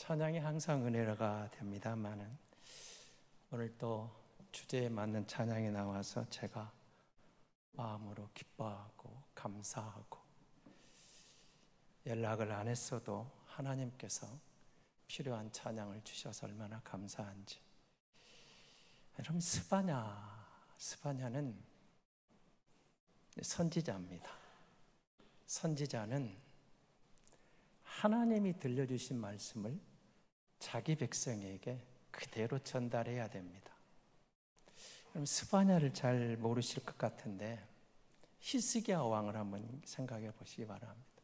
찬양이 항상 은혜가 됩니다만은 오늘 또 주제에 맞는 찬양이 나와서 제가 마음으로 기뻐하고 감사하고 연락을 안 했어도 하나님께서 필요한 찬양을 주셔서 얼마나 감사한지. 여러분, 스바냐는 선지자입니다. 선지자는 하나님이 들려주신 말씀을 자기 백성에게 그대로 전달해야 됩니다. 그럼 스바냐를 잘 모르실 것 같은데 히스기야 왕을 한번 생각해 보시기 바랍니다.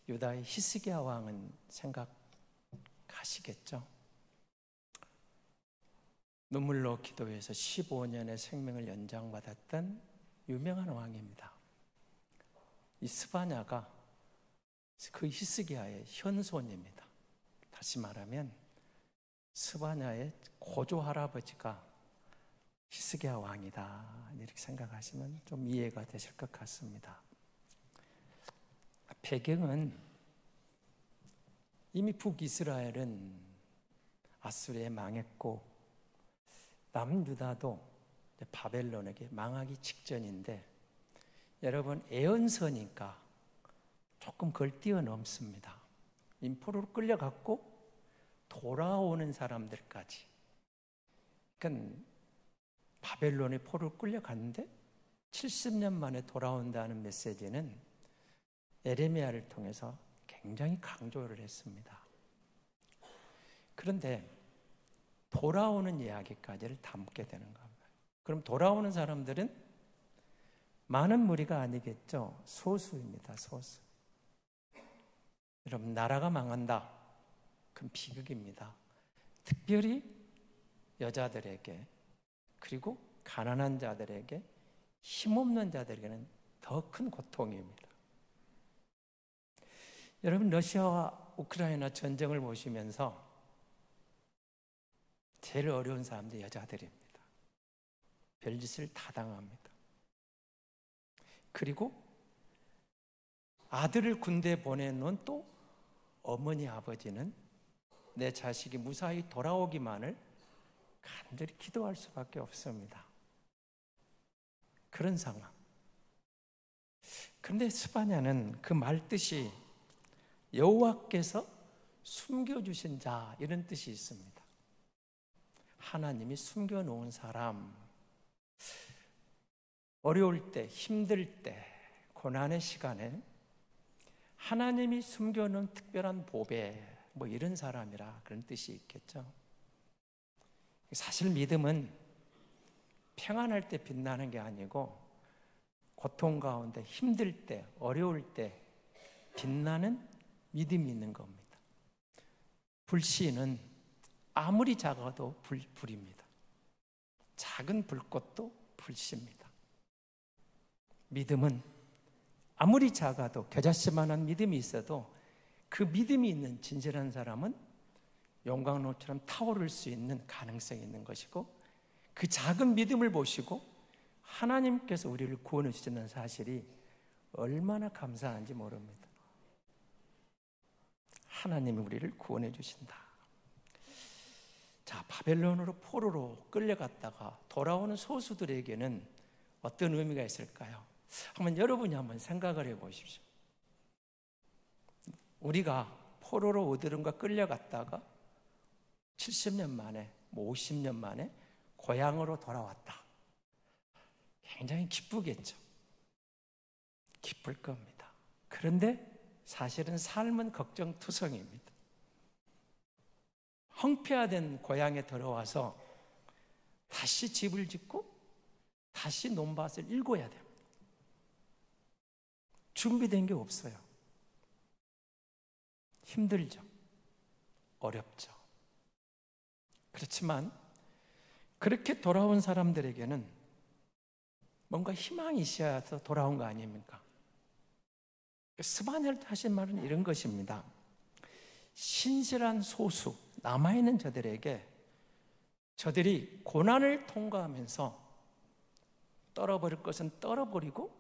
유다의 히스기야 왕은 생각하시겠죠? 눈물로 기도해서 15년의 생명을 연장받았던 유명한 왕입니다. 이 스바냐가 그 히스기야의 현손입니다. 다시 말하면 스바냐의 고조 할아버지가 히스기야 왕이다, 이렇게 생각하시면 좀 이해가 되실 것 같습니다. 배경은 이미 북이스라엘은 아수르에 망했고 남유다도 바벨론에게 망하기 직전인데, 여러분 애언서니까 조금 그걸 뛰어넘습니다. 포로로 끌려갔고 돌아오는 사람들까지. 그러니까 바벨론에 포로로 끌려갔는데 70년 만에 돌아온다는 메시지는 에레미야를 통해서 굉장히 강조를 했습니다. 그런데 돌아오는 이야기까지를 담게 되는 겁니다. 그럼 돌아오는 사람들은 많은 무리가 아니겠죠. 소수입니다. 소수. 여러분, 나라가 망한다, 그럼 비극입니다. 특별히 여자들에게, 그리고 가난한 자들에게, 힘없는 자들에게는 더 큰 고통입니다. 여러분, 러시아와 우크라이나 전쟁을 보시면서 제일 어려운 사람들이 여자들입니다. 별짓을 다 당합니다. 그리고 아들을 군대에 보내놓은 또 어머니 아버지는 내 자식이 무사히 돌아오기만을 간절히 기도할 수밖에 없습니다. 그런 상황. 그런데 스바냐는 그 말뜻이 여호와께서 숨겨주신 자, 이런 뜻이 있습니다. 하나님이 숨겨놓은 사람, 어려울 때, 힘들 때, 고난의 시간에 하나님이 숨겨놓은 특별한 보배, 이런 사람이라, 그런 뜻이 있겠죠. 사실 믿음은 평안할 때 빛나는 게 아니고 고통 가운데, 힘들 때, 어려울 때 빛나는 믿음이 있는 겁니다. 불씨는 아무리 작아도 불입니다. 작은 불꽃도 불씨입니다. 믿음은 아무리 작아도, 겨자씨만한 믿음이 있어도 그 믿음이 있는 진실한 사람은 용광로처럼 타오를 수 있는 가능성이 있는 것이고, 그 작은 믿음을 보시고 하나님께서 우리를 구원해 주시는 사실이 얼마나 감사한지 모릅니다. 하나님이 우리를 구원해 주신다. 자, 바벨론으로 포로로 끌려갔다가 돌아오는 소수들에게는 어떤 의미가 있을까요? 여러분이 한번 생각을 해 보십시오. 우리가 포로로 어디론가 끌려갔다가 70년 만에, 50년 만에 고향으로 돌아왔다. 굉장히 기쁘겠죠. 기쁠 겁니다. 그런데 사실은 삶은 걱정투성입니다. 황폐화된 고향에 들어와서 다시 집을 짓고 다시 논밭을 일궈야 됩니다. 준비된 게 없어요. 힘들죠. 어렵죠. 그렇지만 그렇게 돌아온 사람들에게는 뭔가 희망이 있어서 돌아온 거 아닙니까? 스바냐를 하신 말은 이런 것입니다. 신실한 소수, 남아있는 저들에게, 저들이 고난을 통과하면서 떨어버릴 것은 떨어버리고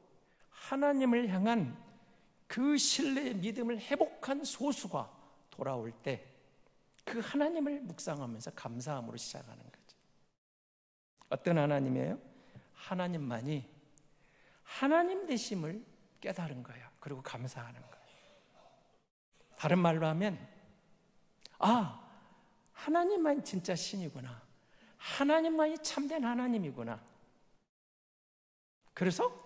하나님을 향한 그 신뢰의 믿음을 회복한 소수가 돌아올 때 그 하나님을 묵상하면서 감사함으로 시작하는 거죠. 어떤 하나님이에요? 하나님만이 하나님 되심을 깨달은 거예요. 그리고 감사하는 거예요. 다른 말로 하면 하나님만 진짜 신이구나. 하나님만이 참된 하나님이구나. 그래서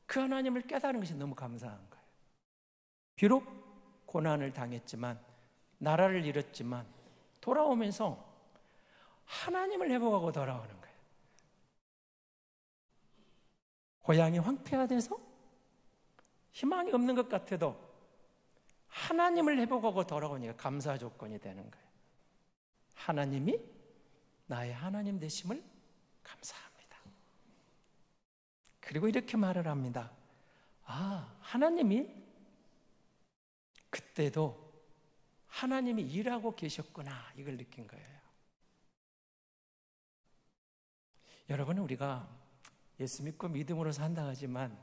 그 하나님을 깨달은 것이 너무 감사한 거예요. 비록 고난을 당했지만, 나라를 잃었지만 돌아오면서 하나님을 회복하고 돌아오는 거예요. 고향이 황폐화돼서 희망이 없는 것 같아도 하나님을 회복하고 돌아오니까 감사 조건이 되는 거예요. 하나님이 나의 하나님 되심을 감사합니다. 그리고 이렇게 말을 합니다. 하나님이 그때도 하나님이 일하고 계셨구나, 이걸 느낀 거예요. 여러분, 우리가 예수 믿고 믿음으로 산다 하지만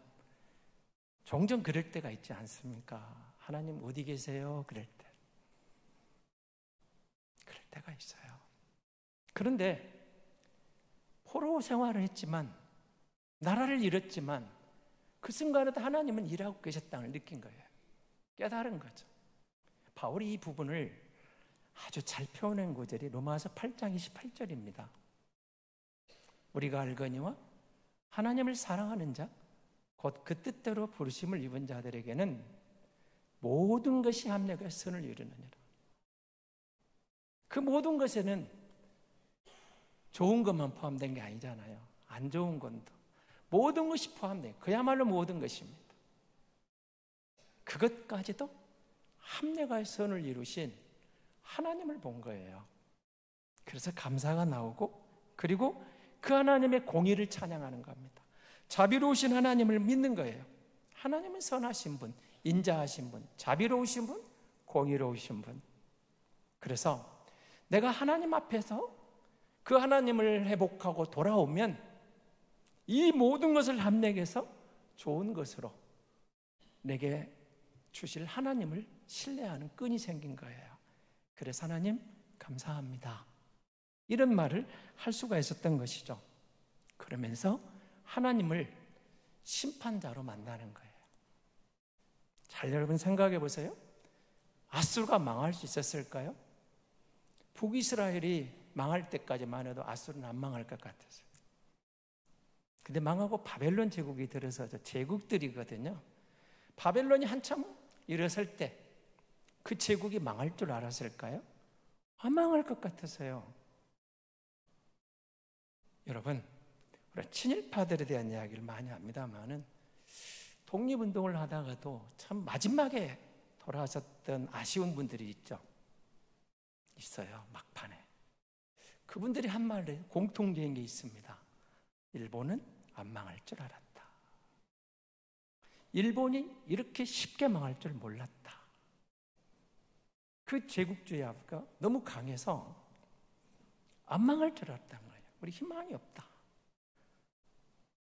종종 그럴 때가 있지 않습니까? 하나님 어디 계세요? 그럴 때가 있어요. 그런데 포로 생활을 했지만, 나라를 잃었지만 그 순간에도 하나님은 일하고 계셨다는 걸 느낀 거예요. 깨달은 거죠. 바울이 이 부분을 아주 잘 표현한 구절이 로마서 8장 28절입니다. 우리가 알거니와 하나님을 사랑하는 자, 곧 그 뜻대로 부르심을 입은 자들에게는 모든 것이 합력해 선을 이루느니라. 그 모든 것에는 좋은 것만 포함된 게 아니잖아요. 안 좋은 것도 모든 것이 포함돼요. 그야말로 모든 것입니다. 그것까지도 합력하여 선을 이루신 하나님을 본 거예요. 그래서 감사가 나오고, 그리고 그 하나님의 공의를 찬양하는 겁니다. 자비로우신 하나님을 믿는 거예요. 하나님은 선하신 분, 인자하신 분, 자비로우신 분, 공의로우신 분. 그래서 내가 하나님 앞에서 그 하나님을 회복하고 돌아오면 이 모든 것을 합력해서 좋은 것으로 내게 주실 하나님을 신뢰하는 끈이 생긴 거예요. 그래서 하나님 감사합니다, 이런 말을 할 수가 있었던 것이죠. 그러면서 하나님을 심판자로 만나는 거예요. 잘 여러분 생각해 보세요. 아수르가 망할 수 있었을까요? 북이스라엘이 망할 때까지만 해도 아수르는 안 망할 것 같았어요. 근데 망하고 바벨론 제국이 들어서죠. 제국들이거든요. 바벨론이 한참 일어설 때 그 제국이 망할 줄 알았을까요? 안 망할 것 같아서요. 여러분, 우리 친일파들에 대한 이야기를 많이 합니다만은 독립운동을 하다가도 참 마지막에 돌아섰던 아쉬운 분들이 있어요. 막판에. 그분들이 한 말에 공통된 게 있습니다. 일본은 안 망할 줄 알았다. 일본이 이렇게 쉽게 망할 줄 몰랐다. 그 제국주의가 너무 강해서 안 망할 줄 알았다는 거예요. 우리 희망이 없다.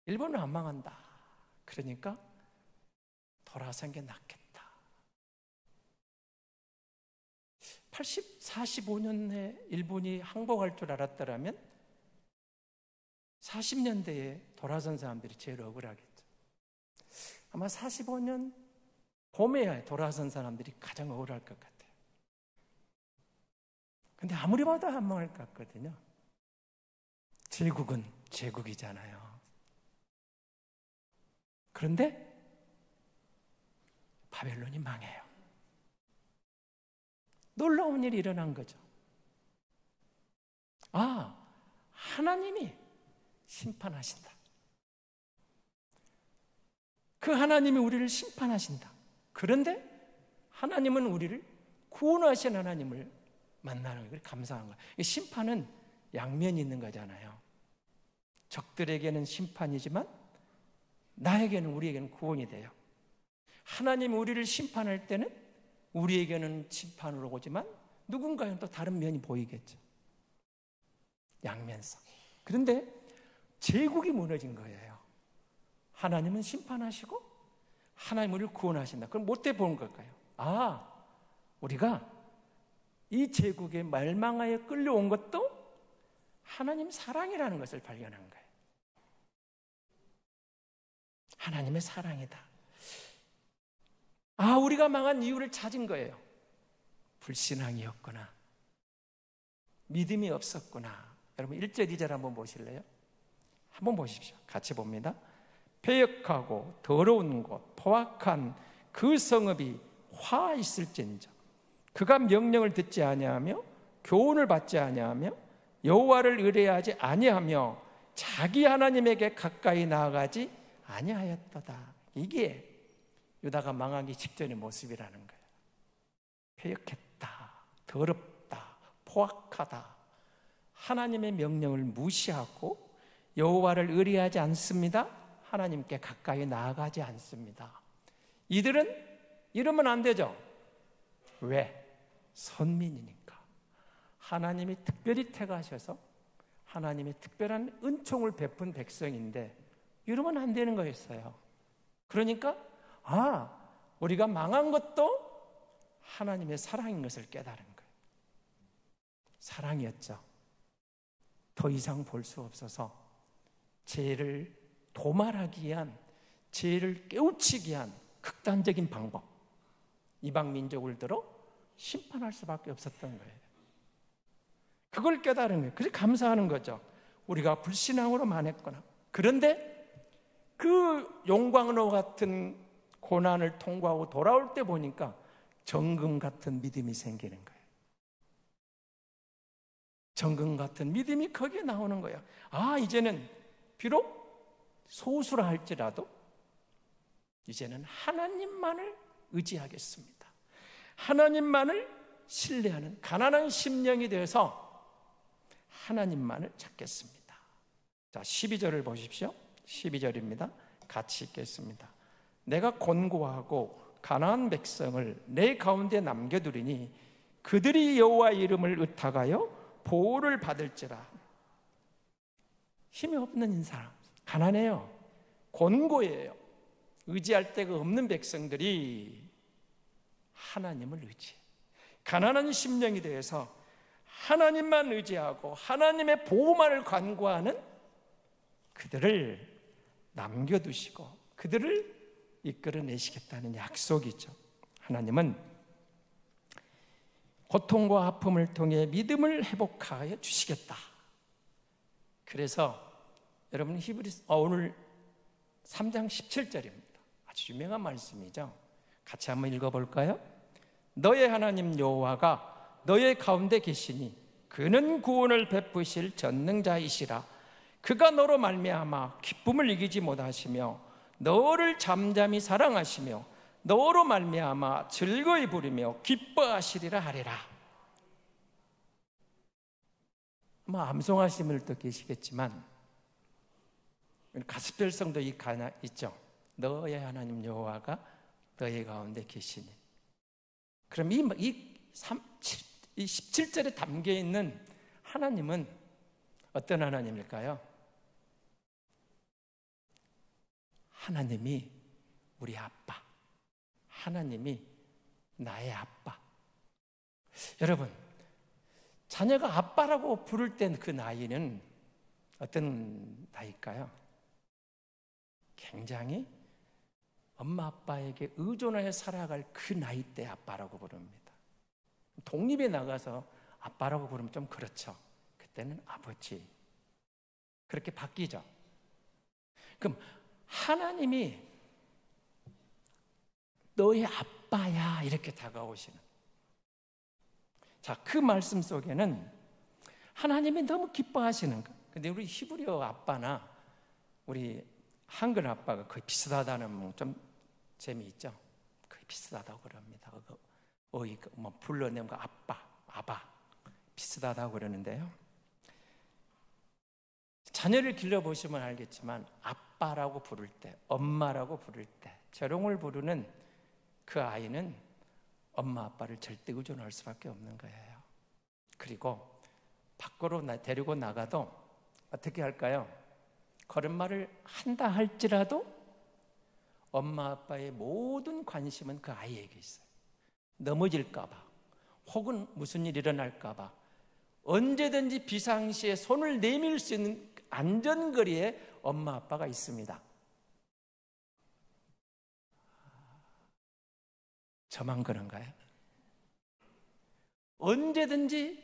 일본은 안 망한다. 그러니까 돌아선 게 낫겠다. 45년에 일본이 항복할 줄 알았더라면 40년대에 돌아선 사람들이 제일 억울하겠죠. 아마 45년 봄에 돌아선 사람들이 가장 억울할 것 같아요. 근데 아무리 봐도 안 망할 것 같거든요. 제국은 제국이잖아요. 그런데 바벨론이 망해요. 놀라운 일이 일어난 거죠. 하나님이 심판하신다. 그 하나님이 우리를 심판하신다. 그런데 하나님은 우리를 구원하신 하나님을 만나는 거예요. 감사한 거예요. 심판은 양면이 있는 거잖아요. 적들에게는 심판이지만 나에게는, 우리에게는 구원이 돼요. 하나님이 우리를 심판할 때는 우리에게는 심판으로 오지만 누군가는 또 다른 면이 보이겠죠. 양면성. 그런데 제국이 무너진 거예요. 하나님은 심판하시고 하나님 우리를 구원하신다. 그럼 뭐 때 본 걸까요? 우리가 이 제국에 멸망하여 끌려온 것도 하나님 사랑이라는 것을 발견한 거예요. 하나님의 사랑이다. 아, 우리가 망한 이유를 찾은 거예요. 불신앙이었구나. 믿음이 없었구나. 여러분 1절 2절 한번 보실래요? 한번 보십시오. 같이 봅니다. 패역하고 더러운 곳 포악한 그 성읍이 화 있을진저 그가 명령을 듣지 아니하며 교훈을 받지 아니하며 여호와를 의뢰하지 아니하며 자기 하나님에게 가까이 나아가지 아니하였도다. 이게 유다가 망하기 직전의 모습이라는 거예요. 패역했다, 더럽다, 포악하다, 하나님의 명령을 무시하고 여호와를 의뢰하지 않습니다. 하나님께 가까이 나아가지 않습니다. 이들은 이러면 안 되죠. 왜? 선민이니까. 하나님이 특별히 택하셔서 하나님의 특별한 은총을 베푼 백성인데 이러면 안 되는 거였어요. 그러니까 우리가 망한 것도 하나님의 사랑인 것을 깨달은 거예요. 사랑이었죠. 더 이상 볼 수 없어서 죄를 도말하기 위한, 죄를 깨우치기 위한 극단적인 방법, 이방 민족을 들어 심판할 수밖에 없었던 거예요. 그걸 깨달은 거예요. 그래서 감사하는 거죠. 우리가 불신앙으로 망했구나. 그런데 그 용광로 같은 고난을 통과하고 돌아올 때 보니까 정금 같은 믿음이 생기는 거예요. 정금 같은 믿음이 거기에 나오는 거예요. 이제는 비록 소수라 할지라도 이제는 하나님만을 의지하겠습니다. 하나님만을 신뢰하는 가난한 심령이 되어서 하나님만을 찾겠습니다. 자, 12절을 보십시오. 12절입니다. 같이 읽겠습니다. 내가 곤고하고 가난한 백성을 내 가운데 남겨두리니 그들이 여호와의 이름을 의탁하여 보호를 받을지라. 힘이 없는 사람, 가난해요. 곤고해요. 의지할 데가 없는 백성들이 하나님을 의지해. 가난한 심령이 되어서 하나님만 의지하고 하나님의 보호만을 간구하는 그들을 남겨두시고 그들을 이끌어내시겠다는 약속이죠. 하나님은 고통과 아픔을 통해 믿음을 회복하여 주시겠다. 그래서 여러분 오늘 3장 17절입니다. 아주 유명한 말씀이죠. 같이 한번 읽어볼까요? 너의 하나님 여호와가 너의 가운데 계시니 그는 구원을 베푸실 전능자이시라. 그가 너로 말미암아 기쁨을 이기지 못하시며 너를 잠잠히 사랑하시며 너로 말미암아 즐거이 부르며 기뻐하시리라 하리라. 아마 암송하시는 분들도 계시겠지만 가스펠성도 있죠. 너의 하나님 여호와가 너의 가운데 계시니. 그럼 이 17절에 담겨있는 하나님은 어떤 하나님일까요? 하나님이 우리 아빠, 하나님이 나의 아빠. 여러분, 자녀가 아빠라고 부를 땐 그 나이는 어떤 나이일까요? 굉장히 엄마 아빠에게 의존하여 살아갈 그 나이 때 아빠라고 부릅니다. 독립에 나가서 아빠라고 부르면 좀 그렇죠. 그때는 아버지. 그렇게 바뀌죠. 그럼 하나님이 너의 아빠야 이렇게 다가오시는. 자, 그 말씀 속에는 하나님이 너무 기뻐하시는 거예요. 근데 우리 히브리어 아빠나 우리 한글 아빠가 거의 비슷하다는 좀 재미있죠. 거의 비슷하다고 그럽니다. 불러내는 거 아빠 비슷하다고 그러는데요. 자녀를 길러보시면 알겠지만 아빠라고 부를 때, 엄마라고 부를 때, 재롱을 부르는 그 아이는 엄마 아빠를 절대 의존할 수밖에 없는 거예요. 그리고 밖으로 데리고 나가도 어떻게 할까요? 걸음마를 한다 할지라도 엄마 아빠의 모든 관심은 그 아이에게 있어요. 넘어질까 봐, 혹은 무슨 일이 일어날까 봐 언제든지 비상시에 손을 내밀 수 있는 안전거리에 엄마 아빠가 있습니다. 저만 그런가요? 언제든지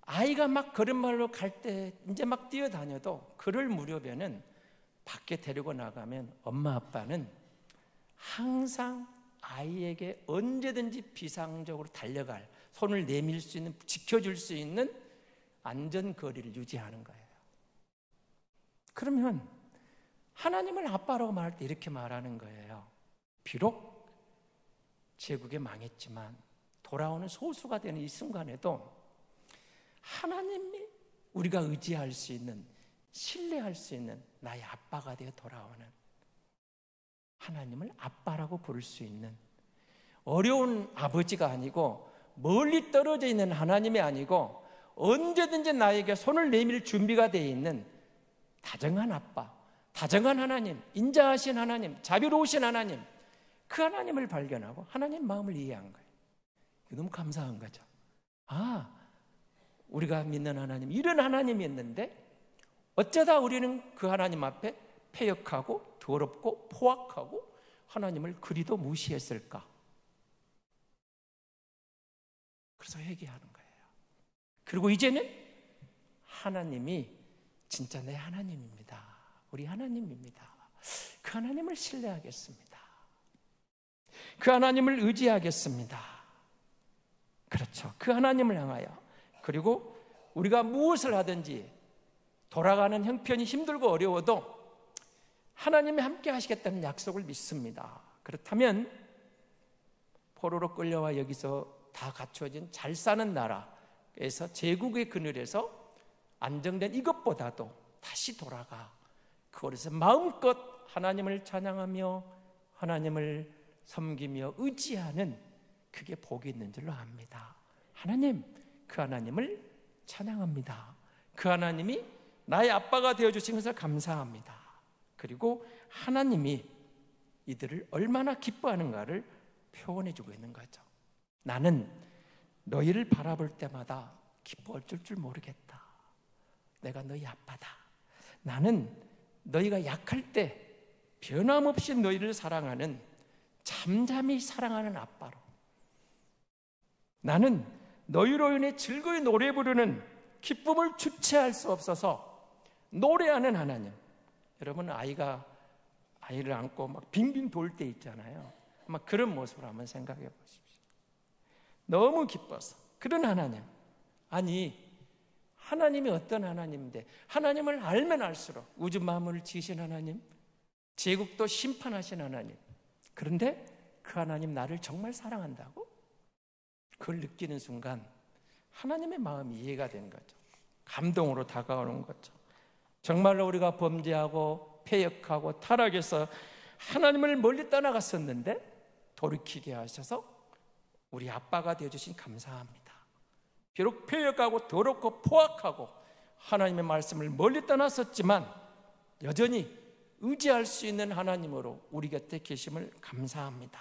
아이가 막 걸음마로 갈 때 이제 막 뛰어다녀도 그럴 무렵에는 밖에 데리고 나가면 엄마 아빠는 항상 아이에게 언제든지 비상적으로 달려갈, 손을 내밀 수 있는, 지켜줄 수 있는 안전거리를 유지하는 거예요. 그러면 하나님을 아빠라고 말할 때 이렇게 말하는 거예요. 비록 제국이 망했지만 돌아오는 소수가 되는 이 순간에도 하나님이 우리가 의지할 수 있는, 신뢰할 수 있는 나의 아빠가 되어 돌아오는, 하나님을 아빠라고 부를 수 있는, 어려운 아버지가 아니고 멀리 떨어져 있는 하나님이 아니고 언제든지 나에게 손을 내밀 준비가 되어 있는 다정한 아빠, 다정한 하나님, 인자하신 하나님, 자비로우신 하나님, 그 하나님을 발견하고 하나님 마음을 이해한 거예요. 너무 감사한 거죠. 아, 우리가 믿는 하나님, 이런 하나님이 있는데 어쩌다 우리는 그 하나님 앞에 패역하고 더럽고 포악하고 하나님을 그리도 무시했을까? 그래서 회개하는 거예요. 그리고 이제는 하나님이 진짜 내 하나님입니다. 우리 하나님입니다. 그 하나님을 신뢰하겠습니다. 그 하나님을 의지하겠습니다. 그렇죠. 그 하나님을 향하여. 그리고 우리가 무엇을 하든지 돌아가는 형편이 힘들고 어려워도 하나님이 함께 하시겠다는 약속을 믿습니다. 그렇다면 포로로 끌려와 여기서 다 갖추어진 잘 사는 나라에서 제국의 그늘에서 안정된 이것보다도 다시 돌아가 그곳에서 마음껏 하나님을 찬양하며 하나님을 섬기며 의지하는, 그게 복이 있는 줄로 압니다. 하나님, 그 하나님을 찬양합니다. 그 하나님이 나의 아빠가 되어주신 것을 감사합니다. 그리고 하나님이 이들을 얼마나 기뻐하는가를 표현해주고 있는 거죠. 나는 너희를 바라볼 때마다 기뻐할 줄 모르겠다. 내가 너희 아빠다. 나는 너희가 약할 때 변함없이 너희를 사랑하는, 잠잠히 사랑하는 아빠로, 나는 너희로 인해 즐거이 노래 부르는, 기쁨을 주체할 수 없어서 노래하는 하나님. 여러분, 아이를 안고 막 빙빙 돌 때 있잖아요. 아마 그런 모습을 한번 생각해 보십시오. 너무 기뻐서. 그런 하나님. 아니, 하나님이 어떤 하나님인데, 하나님을 알면 알수록 우주 만물을 지으신 하나님, 제국도 심판하신 하나님, 그런데 그 하나님 나를 정말 사랑한다고? 그걸 느끼는 순간 하나님의 마음이 이해가 되는 거죠. 감동으로 다가오는 거죠. 정말로 우리가 범죄하고 패역하고 타락해서 하나님을 멀리 떠나갔었는데 돌이키게 하셔서 우리 아빠가 되어주신 감사합니다. 비록 패역하고 더럽고 포악하고 하나님의 말씀을 멀리 떠났었지만 여전히 의지할 수 있는 하나님으로 우리 곁에 계심을 감사합니다.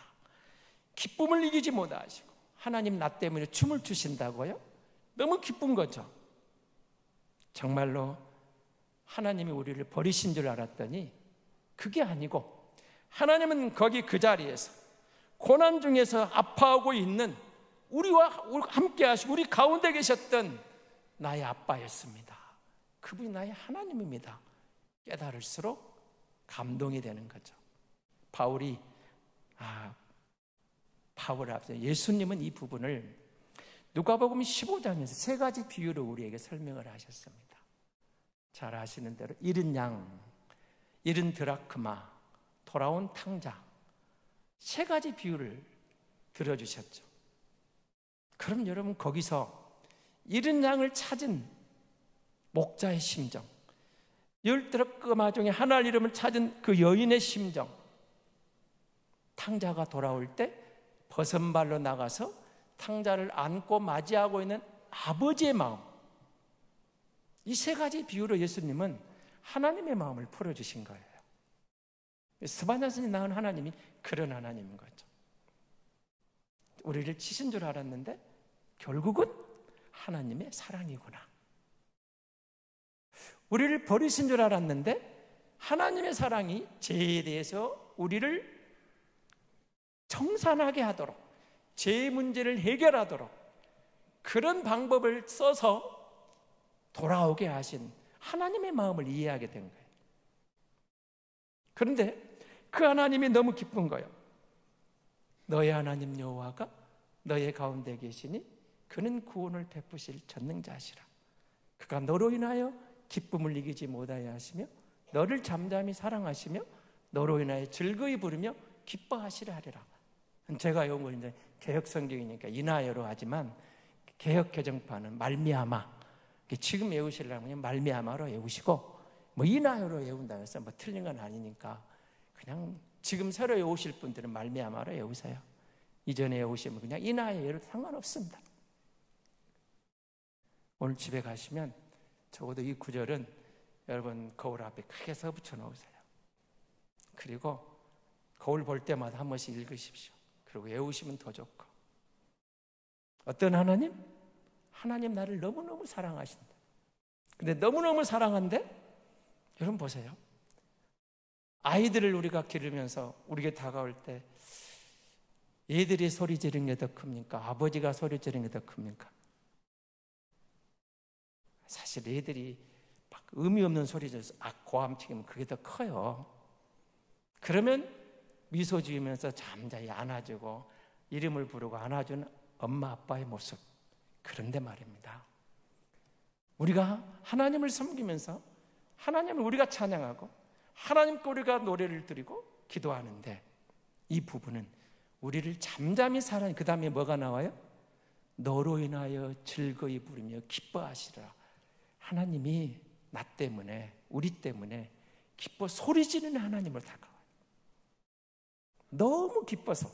기쁨을 이기지 못하시고 하나님 나 때문에 춤을 추신다고요? 너무 기쁜 거죠. 정말로 하나님이 우리를 버리신 줄 알았더니 그게 아니고 하나님은 거기 그 자리에서 고난 중에서 아파하고 있는 우리와 함께 하시고 우리 가운데 계셨던 나의 아빠였습니다. 그분이 나의 하나님입니다. 깨달을수록 감동이 되는 거죠. 바울 앞서 예수님은 이 부분을 누가복음 15장에서 세 가지 비유로 우리에게 설명을 하셨습니다. 잘 아시는 대로 잃은 양, 잃은 드라크마, 돌아온 탕자, 세 가지 비유를 들어주셨죠. 그럼 여러분, 거기서 잃은 양을 찾은 목자의 심정, 10드라크마 중에 하나를 잃으면 찾은 그 여인의 심정, 탕자가 돌아올 때 버선발로 나가서 탕자를 안고 맞이하고 있는 아버지의 마음, 이 세 가지 비유로 예수님은 하나님의 마음을 풀어주신 거예요. 스바냐선이 낳은 하나님이 그런 하나님인 거죠. 우리를 치신 줄 알았는데 결국은 하나님의 사랑이구나. 우리를 버리신 줄 알았는데 하나님의 사랑이 죄에 대해서 우리를 청산하게 하도록, 죄의 문제를 해결하도록 그런 방법을 써서 돌아오게 하신 하나님의 마음을 이해하게 된 거예요. 그런데 그 하나님이 너무 기쁜 거예요. 너의 하나님 여호와가 너의 가운데 계시니 그는 구원을 베푸실 전능자시라. 그가 너로 인하여 기쁨을 이기지 못하여 하시며 너를 잠잠히 사랑하시며 너로 인하여 즐거이 부르며 기뻐하시라 하리라. 제가 외운 건 이제 개역 성경이니까 인하여로 하지만 개역 개정판은 말미암아, 지금 외우시려면 그냥 말미암아로 외우시고 뭐 인하여로 외운다고 해서 뭐 틀린 건 아니니까 그냥 지금 새로 외우실 분들은 말미암아로 외우세요. 이전에 외우시면 그냥 인하여로 상관없습니다. 오늘 집에 가시면 적어도 이 구절은 여러분 거울 앞에 크게 써 붙여 놓으세요. 그리고 거울 볼 때마다 한 번씩 읽으십시오. 그리고 외우시면 더 좋고. 어떤 하나님? 하나님 나를 너무너무 사랑하신다. 근데 너무너무 사랑한데 여러분 보세요. 아이들을 우리가 기르면서 우리에게 다가올 때 얘들이 소리 지르는 게 더 큽니까? 아버지가 소리 지르는 게 더 큽니까? 사실 얘들이 막 의미 없는 소리 져서 고함치기면 그게 더 커요. 그러면 미소 지으면서 잠자히 안아주고 이름을 부르고 안아주는 엄마 아빠의 모습. 그런데 말입니다. 우리가 하나님을 섬기면서 하나님을 우리가 찬양하고 하나님께 우리가 노래를 드리고 기도하는데 이 부분은 우리를 잠잠히 사랑해. 그 다음에 뭐가 나와요? 너로 인하여 즐거이 부르며 기뻐하시라. 하나님이 나 때문에 우리 때문에 기뻐 소리 지르는 하나님을 다가와요. 너무 기뻐서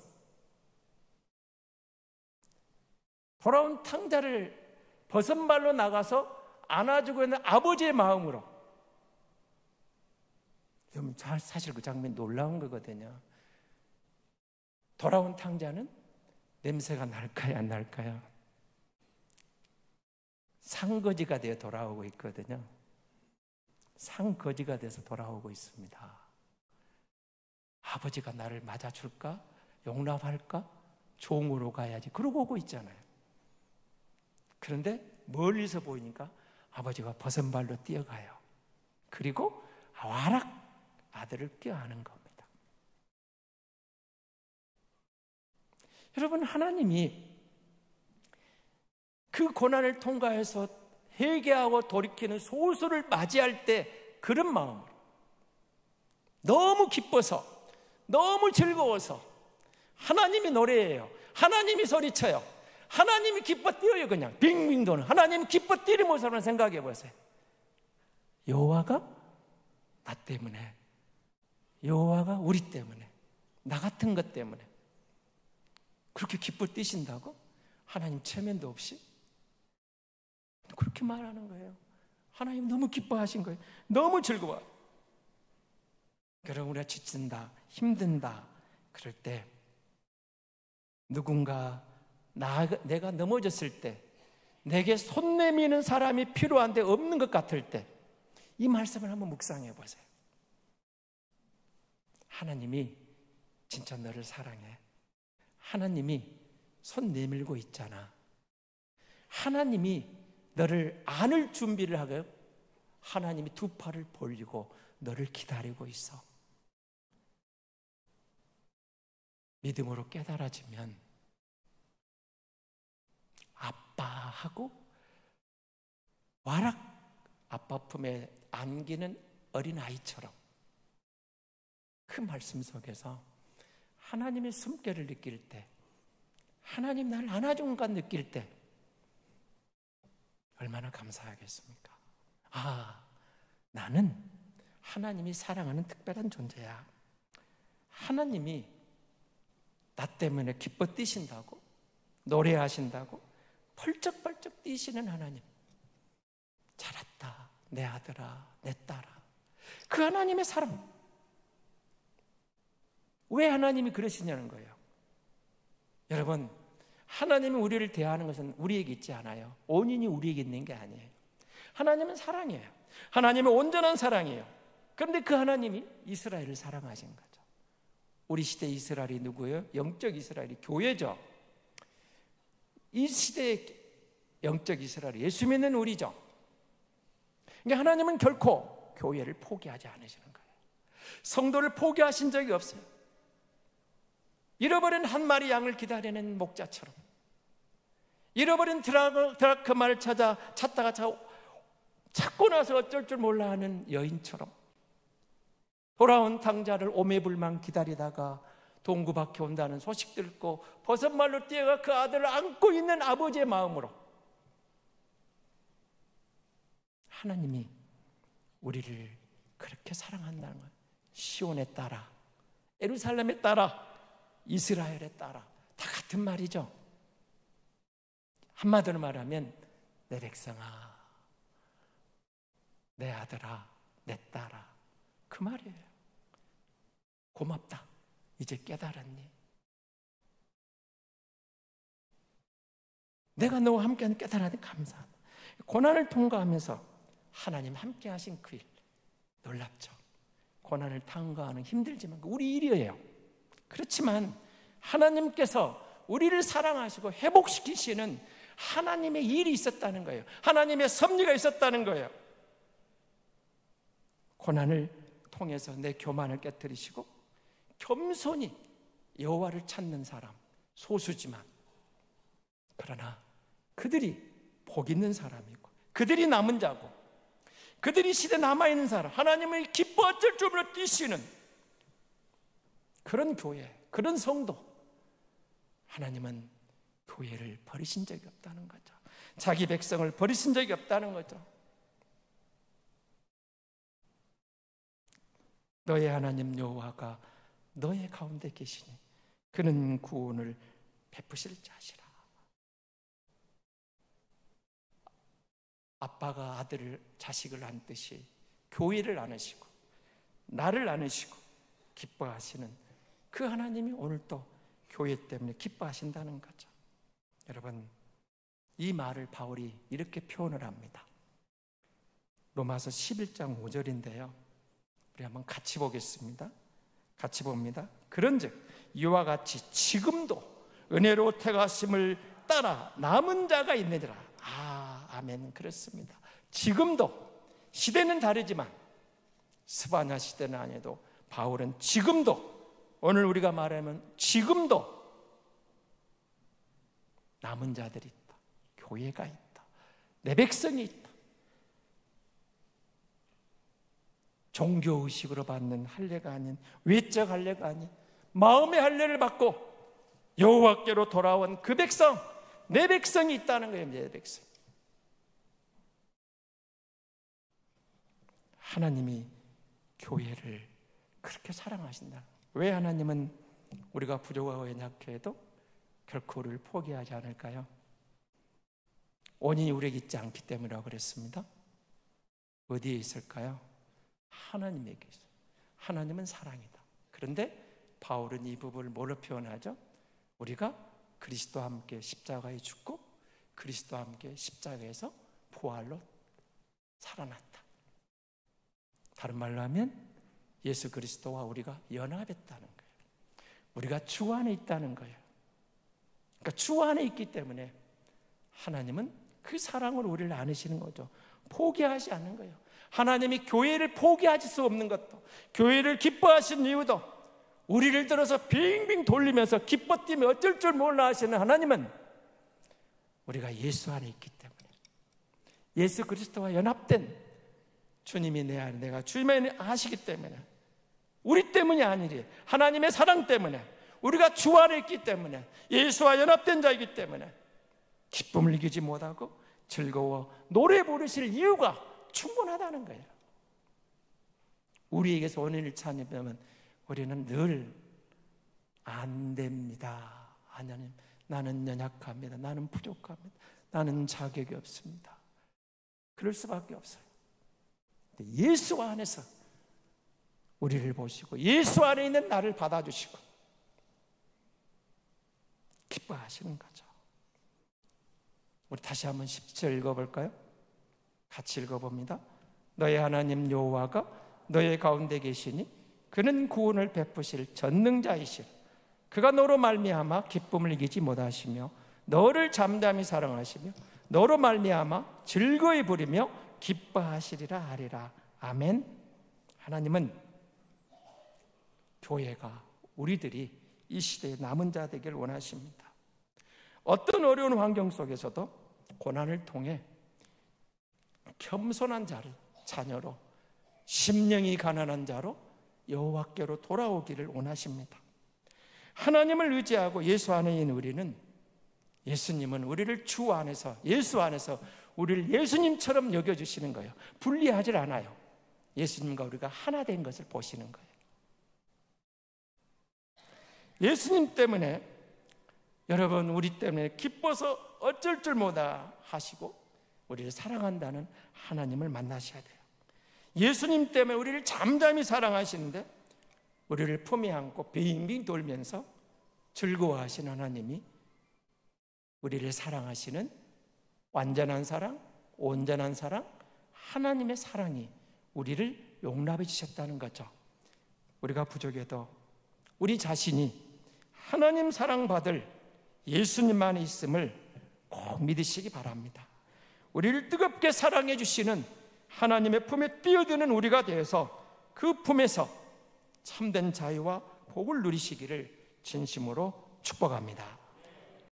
돌아온 탕자를 버선발로 나가서 안아주고 있는 아버지의 마음으로. 여러분 사실 그 장면 놀라운 거거든요. 돌아온 탕자는 냄새가 날까요 안 날까요? 상거지가 되어 돌아오고 있거든요. 상거지가 돼서 돌아오고 있습니다. 아버지가 나를 맞아줄까? 용납할까? 종으로 가야지. 그러고 오고 있잖아요. 그런데 멀리서 보이니까 아버지가 버선발로 뛰어가요. 그리고 와락 아들을 껴안은 겁니다. 여러분 하나님이 그 고난을 통과해서 회개하고 돌이키는 소수를 맞이할 때 그런 마음으로 너무 기뻐서 너무 즐거워서 하나님이 노래해요. 하나님이 소리쳐요. 하나님이 기뻐 뛰어요. 그냥 빙빙 도는 하나님이 기뻐 뛰는 모습을 생각해 보세요. 여호와가 나 때문에, 여호와가 우리 때문에, 나 같은 것 때문에 그렇게 기뻐 뛰신다고? 하나님 체면도 없이 그렇게 말하는 거예요. 하나님 너무 기뻐하신 거예요. 너무 즐거워. 여러분 우리가 지친다, 힘든다 그럴 때 누군가 내가 넘어졌을 때 내게 손 내미는 사람이 필요한데 없는 것 같을 때 이 말씀을 한번 묵상해 보세요. 하나님이 진짜 너를 사랑해. 하나님이 손 내밀고 있잖아. 하나님이 너를 안을 준비를 하고요. 하나님이 두 팔을 벌리고 너를 기다리고 있어. 믿음으로 깨달아지면 아빠하고 와락 아빠 품에 안기는 어린아이처럼 그 말씀 속에서 하나님의 숨결을 느낄 때, 하나님 나를 안아준 것 느낄 때 얼마나 감사하겠습니까? 아, 나는 하나님이 사랑하는 특별한 존재야. 하나님이 나 때문에 기뻐 뛰신다고, 노래하신다고 펄쩍펄쩍 뛰시는 하나님. 잘했다 내 아들아, 내 딸아. 그 하나님의 사랑. 왜 하나님이 그러시냐는 거예요. 여러분 하나님이 우리를 대하는 것은 우리에게 있지 않아요. 원인이 우리에게 있는 게 아니에요. 하나님은 사랑이에요. 하나님은 온전한 사랑이에요. 그런데 그 하나님이 이스라엘을 사랑하신 거죠. 우리 시대 이스라엘이 누구예요? 영적 이스라엘이 교회죠. 이 시대의 영적 이스라엘이 예수 믿는 우리죠. 그러니까 하나님은 결코 교회를 포기하지 않으시는 거예요. 성도를 포기하신 적이 없어요. 잃어버린 한 마리 양을 기다리는 목자처럼, 잃어버린 드라크마를 찾다가 찾고 나서 어쩔 줄 몰라 하는 여인처럼, 돌아온 탕자를 오매불망 기다리다가 동구 밖에 온다는 소식 듣고 버섯말로 뛰어가 그 아들을 안고 있는 아버지의 마음으로 하나님이 우리를 그렇게 사랑한다는 거예요. 시온에 따라, 예루살렘에 따라, 이스라엘에 따라, 다 같은 말이죠. 한마디로 말하면 내 백성아, 내 아들아, 내 딸아, 그 말이에요. 고맙다, 이제 깨달았니? 내가 너와 함께하는 깨달았니? 감사하다. 고난을 통과하면서 하나님 함께 하신 그 일, 놀랍죠. 고난을 통과하는 힘들지만 우리 일이에요. 그렇지만 하나님께서 우리를 사랑하시고 회복시키시는 하나님의 일이 있었다는 거예요. 하나님의 섭리가 있었다는 거예요. 고난을 통해서 내 교만을 깨뜨리시고 겸손히 여호와를 찾는 사람, 소수지만 그러나 그들이 복 있는 사람이고 그들이 남은 자고 그들이 시대에 남아있는 사람, 하나님을 기뻐 어쩔 줄 몰라 뛰시는 그런 교회, 그런 성도, 하나님은 교회를 버리신 적이 없다는 거죠. 자기 백성을 버리신 적이 없다는 거죠. 너의 하나님 여호와가 너의 가운데 계시니 그는 구원을 베푸실 자시라. 아빠가 아들을, 자식을 안듯이 교회를 안으시고 나를 안으시고 기뻐하시는 그 하나님이 오늘 또 교회 때문에 기뻐하신다는 거죠. 여러분, 이 말을 바울이 이렇게 표현을 합니다. 로마서 11장 5절인데요. 우리 한번 같이 보겠습니다. 같이 봅니다. 그런즉 이와 같이 지금도 은혜로 택하심을 따라 남은 자가 있느니라. 아멘. 그렇습니다. 지금도, 시대는 다르지만 스바냐 시대는 아니어도 바울은 지금도, 오늘 우리가 말하면 지금도 남은 자들이 있다. 교회가 있다. 내 백성이 있다. 종교의식으로 받는 할례가 아닌, 외적 할례가 아닌 마음의 할례를 받고 여호와께로 돌아온 그 백성, 내 백성이 있다는 거예요. 내 백성. 하나님이 교회를 그렇게 사랑하신다. 왜 하나님은 우리가 부족하고 연약해도 결코 우리를 포기하지 않을까요? 원인이 우리에게 있지 않기 때문이라고 그랬습니다. 어디에 있을까요? 하나님에게 있어요. 하나님은 사랑이다. 그런데 바울은 이 부분을 뭐로 표현하죠? 우리가 그리스도와 함께 십자가에 죽고 그리스도와 함께 십자가에서 부활로 살아났다. 다른 말로 하면 예수 그리스도와 우리가 연합했다는 거예요. 우리가 주 안에 있다는 거예요. 그러니까 주 안에 있기 때문에 하나님은 그 사랑으로 우리를 안으시는 거죠. 포기하지 않는 거예요. 하나님이 교회를 포기하실 수 없는 것도, 교회를 기뻐하시는 이유도, 우리를 들어서 빙빙 돌리면서 기뻐 뛰며 어쩔 줄 몰라 하시는 하나님은 우리가 예수 안에 있기 때문에, 예수 그리스도와 연합된 주님이 내 안에, 내가 주님 안에 하시기 때문에, 우리 때문이 아니리 하나님의 사랑 때문에, 우리가 주 안에 있기 때문에, 예수와 연합된 자이기 때문에 기쁨을 이기지 못하고 즐거워 노래 부르실 이유가 충분하다는 거예요. 우리에게서 원인을 찾으면 우리는 늘 안 됩니다. 하나님, 나는 연약합니다. 나는 부족합니다. 나는 자격이 없습니다. 그럴 수밖에 없어요. 예수 안에서 우리를 보시고 예수 안에 있는 나를 받아주시고 기뻐하시는 거죠. 우리 다시 한번 10절 읽어볼까요? 같이 읽어봅니다. 너의 하나님 여호와가 너의 가운데 계시니 그는 구원을 베푸실 전능자이시라. 그가 너로 말미암아 기쁨을 이기지 못하시며 너를 잠잠히 사랑하시며 너로 말미암아 즐거이 부리며 기뻐하시리라 하리라. 아멘. 하나님은 교회가, 우리들이 이 시대의 남은 자 되길 원하십니다. 어떤 어려운 환경 속에서도 고난을 통해 겸손한 자를 자녀로, 심령이 가난한 자로 여호와께로 돌아오기를 원하십니다. 하나님을 의지하고 예수 안에 있는 우리는, 예수님은 우리를 주 안에서, 예수 안에서 우리를 예수님처럼 여겨주시는 거예요. 분리하지 않아요. 예수님과 우리가 하나 된 것을 보시는 거예요. 예수님 때문에, 여러분 우리 때문에 기뻐서 어쩔 줄 몰라 하시고 우리를 사랑한다는 하나님을 만나셔야 돼요. 예수님 때문에 우리를 잠잠히 사랑하시는데 우리를 품에 안고 빙빙 돌면서 즐거워하신 하나님이 우리를 사랑하시는 완전한 사랑, 온전한 사랑, 하나님의 사랑이 우리를 용납해 주셨다는 거죠. 우리가 부족해도 우리 자신이 하나님 사랑받을 예수님만이 있음을 꼭 믿으시기 바랍니다. 우리를 뜨겁게 사랑해 주시는 하나님의 품에 뛰어드는 우리가 되어서 그 품에서 참된 자유와 복을 누리시기를 진심으로 축복합니다.